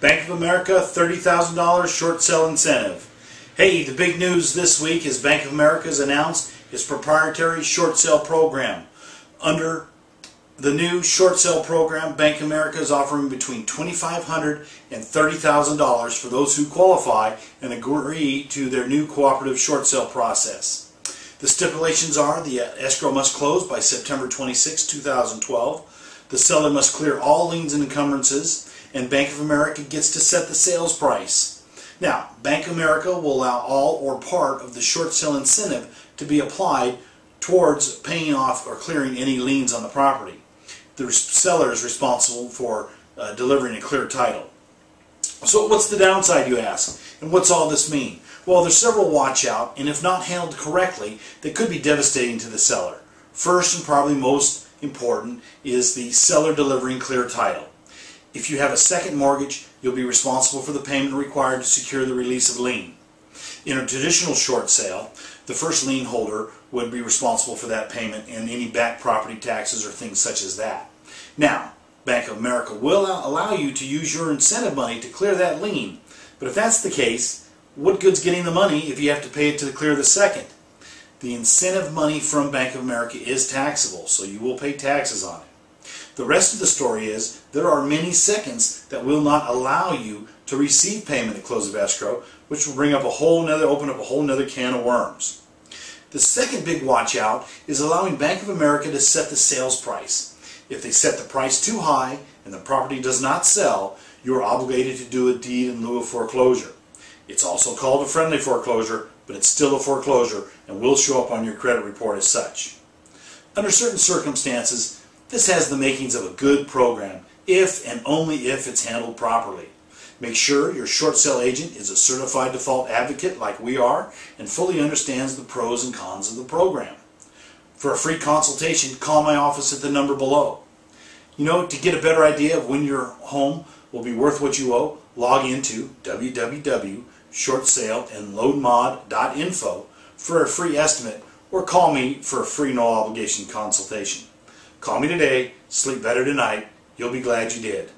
Bank of America $30,000 short sale incentive. Hey, the big news this week is Bank of America has announced its proprietary short sale program. Under the new short sale program, Bank of America is offering between $2,500 and $30,000 for those who qualify and agree to their new cooperative short sale process. The stipulations are the escrow must close by September 26, 2012. The seller must clear all liens and encumbrances, and Bank of America gets to set the sales price. Now, Bank of America will allow all or part of the short sale incentive to be applied towards paying off or clearing any liens on the property. The seller is responsible for delivering a clear title. So what's the downside, you ask? And what's all this mean? Well, there's several watch out, and if not handled correctly, they could be devastating to the seller. First, and probably most important, is the seller delivering clear title. If you have a second mortgage, you'll be responsible for the payment required to secure the release of lien. In a traditional short sale, the first lien holder would be responsible for that payment and any back property taxes or things such as that. Now, Bank of America will allow you to use your incentive money to clear that lien. But if that's the case, what good's getting the money if you have to pay it to clear the second? The incentive money from Bank of America is taxable, so you will pay taxes on it. The rest of the story is there are many seconds that will not allow you to receive payment at close of escrow, which will open up a whole nother can of worms. The second big watch out is allowing Bank of America to set the sales price. If they set the price too high and the property does not sell, you are obligated to do a deed in lieu of foreclosure. It's also called a friendly foreclosure, but it's still a foreclosure and will show up on your credit report as such. Under certain circumstances, this has the makings of a good program, if and only if it's handled properly. Make sure your short sale agent is a certified default advocate like we are and fully understands the pros and cons of the program. For a free consultation, call my office at the number below. You know, to get a better idea of when your home will be worth what you owe, log into www.shortsaleandloadmod.info for a free estimate, or call me for a free no obligation consultation. Call me today, sleep better tonight. You'll be glad you did.